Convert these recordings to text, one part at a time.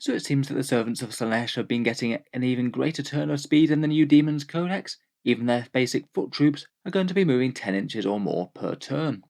So it seems that the servants of Slaanesh have been getting an even greater turn of speed in the new Daemons Codex. Even their basic foot troops are going to be moving 10 inches or more per turn.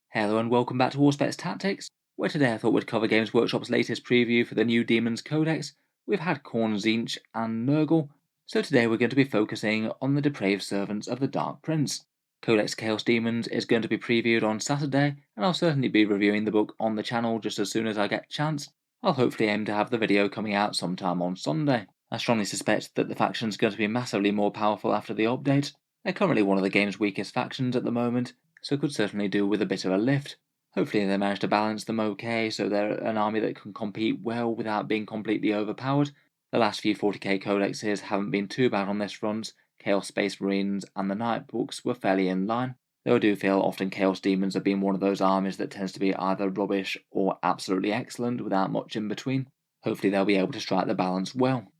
Hello and welcome back to Warspets Tactics, where today I thought we'd cover Games Workshop's latest preview for the new Daemons Codex. We've had Khorne, Tzeentch and Nurgle, so today we're going to be focusing on the depraved servants of the Dark Prince. Codex Chaos Demons is going to be previewed on Saturday, and I'll certainly be reviewing the book on the channel just as soon as I get a chance. I'll hopefully aim to have the video coming out sometime on Sunday. I strongly suspect that the faction's going to be massively more powerful after the update. They're currently one of the game's weakest factions at the moment, so could certainly do with a bit of a lift. Hopefully they manage to balance them okay, so they're an army that can compete well without being completely overpowered. The last few 40k codexes haven't been too bad on this front. Chaos Space Marines and the Night books were fairly in line, though I do feel often Chaos Demons have been one of those armies that tends to be either rubbish or absolutely excellent without much in between. Hopefully they'll be able to strike the balance well.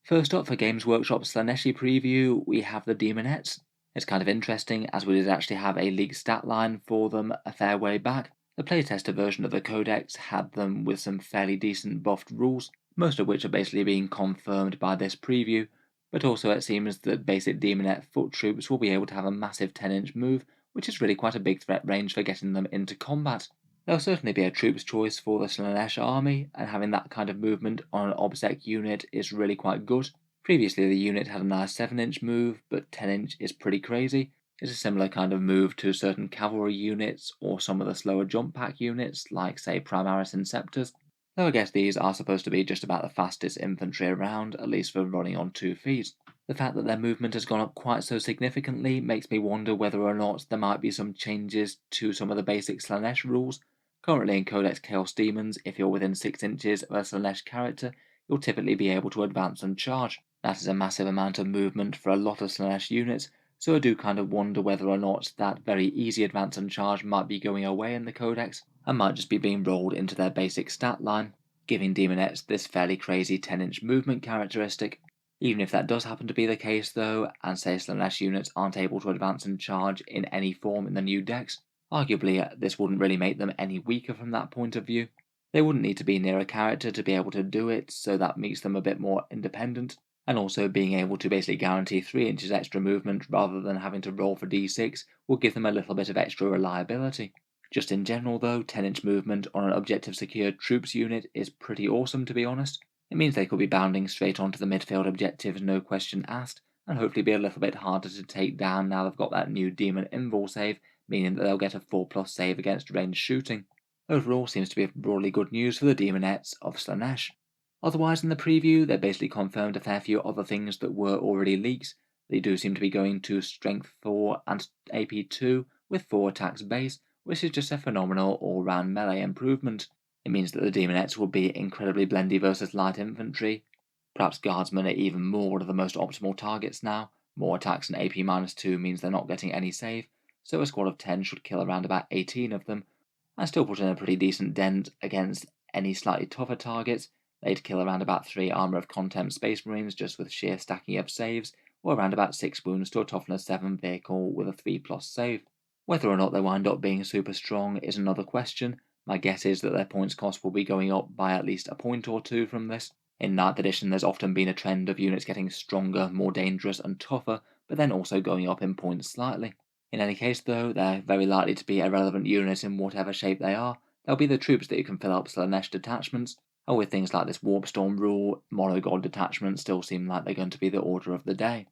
First up for Games Workshop's Slaaneshi preview, we have the Daemonettes. It's kind of interesting, as we did actually have a leaked stat line for them a fair way back. The playtester version of the Codex had them with some fairly decent buffed rules, most of which are basically being confirmed by this preview, but also it seems that basic Daemonette foot troops will be able to have a massive 10-inch move, which is really quite a big threat range for getting them into combat. There'll certainly be a troops choice for the Slaanesh army, and having that kind of movement on an OBSEC unit is really quite good. Previously the unit had a nice 7-inch move, but 10-inch is pretty crazy. It's a similar kind of move to certain cavalry units or some of the slower jump pack units, like say Primaris Inceptors, though I guess these are supposed to be just about the fastest infantry around, at least for running on 2 feet. The fact that their movement has gone up quite so significantly makes me wonder whether or not there might be some changes to some of the basic Slaanesh rules. Currently in Codex Chaos Demons, if you're within 6 inches of a Slaanesh character, you'll typically be able to advance and charge. That is a massive amount of movement for a lot of Slaanesh units, so I do kind of wonder whether or not that very easy advance and charge might be going away in the Codex, and might just be being rolled into their basic stat line, giving Daemonettes this fairly crazy 10-inch movement characteristic. Even if that does happen to be the case though, and say Slaanesh units aren't able to advance and charge in any form in the new decks, arguably this wouldn't really make them any weaker from that point of view. They wouldn't need to be near a character to be able to do it, so that makes them a bit more independent. And also being able to basically guarantee 3 inches extra movement rather than having to roll for d6 will give them a little bit of extra reliability. Just in general though, 10-inch movement on an objective secured troops unit is pretty awesome to be honest. It means they could be bounding straight onto the midfield objectives no question asked, and hopefully be a little bit harder to take down now they've got that new Demon Invul save, meaning that they'll get a 4+ save against ranged shooting. Overall seems to be broadly good news for the Daemonettes of Slaanesh. Otherwise in the preview, they basically confirmed a fair few other things that were already leaks. They do seem to be going to Strength 4 and AP 2 with 4 attacks base, which is just a phenomenal all-round melee improvement. It means that the Daemonettes will be incredibly blendy versus light infantry. Perhaps Guardsmen are even more one of the most optimal targets now. More attacks and AP-2 means they're not getting any save, so a squad of 10 should kill around about 18 of them, and still put in a pretty decent dent against any slightly tougher targets. They'd kill around about 3 Armour of Contempt Space Marines just with sheer stacking of saves, or around about 6 wounds to a Toughness 7 vehicle with a 3+ save. Whether or not they wind up being super strong is another question. My guess is that their points cost will be going up by at least a point or 2 from this. In 9th edition there's often been a trend of units getting stronger, more dangerous and tougher, but then also going up in points slightly. In any case though, they're very likely to be a relevant unit in whatever shape they are. They'll be the troops that you can fill up Slaanesh detachments, and with things like this Warp Storm rule, Monogod detachments still seem like they're going to be the order of the day.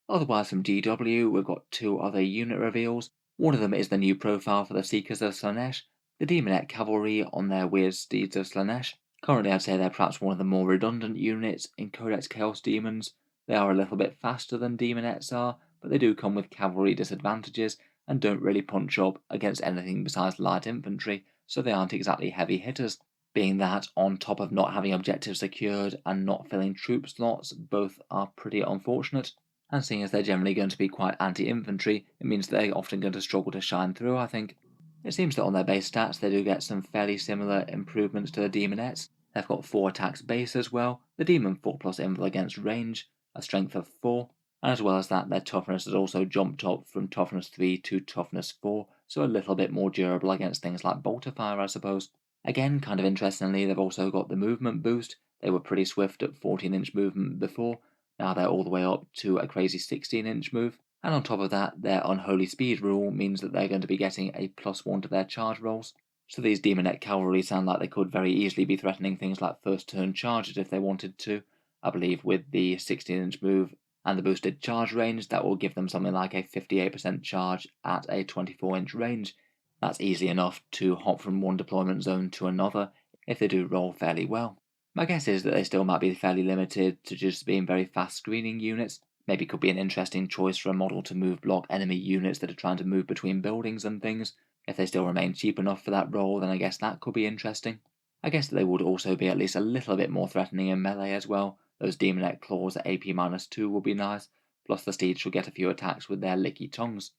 Otherwise from GW, we've got 2 other unit reveals. One of them is the new profile for the Seekers of Slaanesh, the Daemonette Cavalry on their weird steeds of Slaanesh. Currently I'd say they're perhaps one of the more redundant units in Codex Chaos Demons. They are a little bit faster than Daemonettes are, but they do come with cavalry disadvantages and don't really punch up against anything besides light infantry, so they aren't exactly heavy hitters. Being that, on top of not having objectives secured and not filling troop slots, both are pretty unfortunate. And seeing as they're generally going to be quite anti-infantry, it means they're often going to struggle to shine through, I think. It seems that on their base stats they do get some fairly similar improvements to the Daemonettes. They've got 4 attacks base as well, the Demon 4+ invul against range, a strength of 4, And as well as that, their toughness has also jumped up from toughness 3 to toughness 4, so a little bit more durable against things like bolter fire, I suppose. Again, kind of interestingly, they've also got the movement boost. They were pretty swift at 14-inch movement before, now they're all the way up to a crazy 16-inch move. And on top of that, their unholy speed rule means that they're going to be getting a +1 to their charge rolls. So these Daemonette cavalry sound like they could very easily be threatening things like first turn charges if they wanted to. I believe with the 16-inch move and the boosted charge range, that will give them something like a 58% charge at a 24-inch range. That's easy enough to hop from one deployment zone to another if they do roll fairly well. My guess is that they still might be fairly limited to just being very fast screening units. Maybe could be an interesting choice for a model to move block enemy units that are trying to move between buildings and things. If they still remain cheap enough for that role, then I guess that could be interesting. I guess that they would also be at least a little bit more threatening in melee as well. Those Daemonette claws at AP -2 would be nice, plus the steeds should get a few attacks with their licky tongues.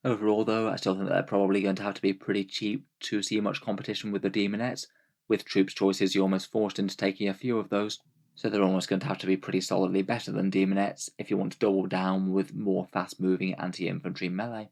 Overall though, I still think that they're probably going to have to be pretty cheap to see much competition with the Daemonettes. With troops choices, you're almost forced into taking a few of those, so they're almost going to have to be pretty solidly better than Daemonettes if you want to double down with more fast-moving anti-infantry melee.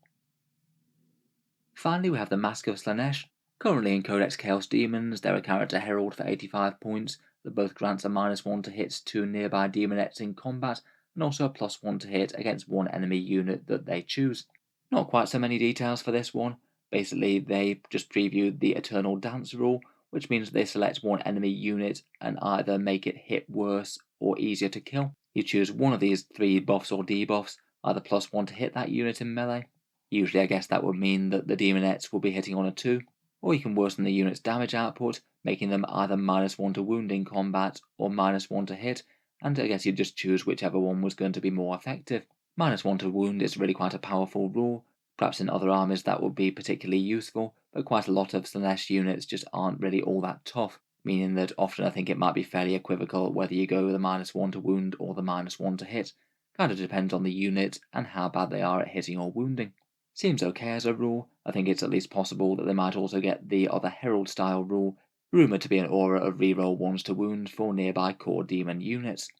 Finally, we have the Masque of Slaanesh. Currently in Codex Chaos Demons, they're a character herald for 85 points that both grants a -1 to hits to nearby Daemonettes in combat, and also a +1 to hit against one enemy unit that they choose. Not quite so many details for this one. Basically, they just previewed the Eternal Dance rule, which means they select one enemy unit and either make it hit worse or easier to kill. You choose one of these 3 buffs or debuffs, either +1 to hit that unit in melee. Usually I guess that would mean that the Daemonettes will be hitting on a 2, or you can worsen the unit's damage output, making them either -1 to wound in combat or -1 to hit, and I guess you just choose whichever one was going to be more effective. -1 to wound is really quite a powerful rule. Perhaps in other armies that would be particularly useful, but quite a lot of Slaanesh units just aren't really all that tough, meaning that often I think it might be fairly equivocal whether you go with the -1 to wound or the -1 to hit. Kind of depends on the unit and how bad they are at hitting or wounding. Seems okay as a rule. I think it's at least possible that they might also get the other Herald style rule, rumoured to be an aura of reroll 1s to wound for nearby core demon units.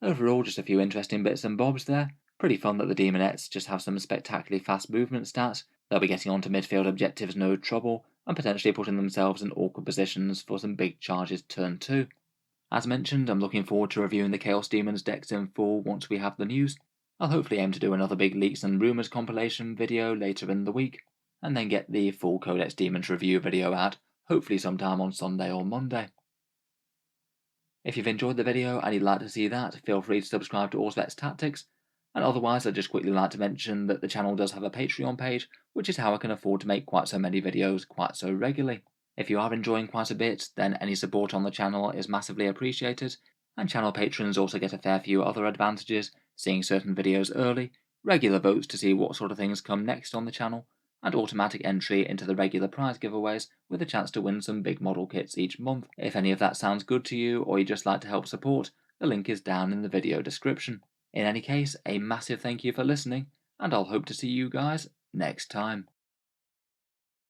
Overall, just a few interesting bits and bobs there. Pretty fun that the Daemonettes just have some spectacularly fast movement stats. They'll be getting onto midfield objectives no trouble, and potentially putting themselves in awkward positions for some big charges turn 2. As mentioned, I'm looking forward to reviewing the Chaos Demons decks in full once we have the news. I'll hopefully aim to do another big leaks and rumours compilation video later in the week, and then get the full Codex Demons review video out, hopefully sometime on Sunday or Monday. If you've enjoyed the video and you'd like to see that, feel free to subscribe to Ausvet's Tactics, and otherwise I'd just quickly like to mention that the channel does have a Patreon page, which is how I can afford to make quite so many videos quite so regularly. If you are enjoying quite a bit, then any support on the channel is massively appreciated, and channel patrons also get a fair few other advantages, seeing certain videos early, regular votes to see what sort of things come next on the channel, and automatic entry into the regular prize giveaways with a chance to win some big model kits each month. If any of that sounds good to you, or you'd just like to help support, the link is down in the video description. In any case, a massive thank you for listening, and I'll hope to see you guys next time.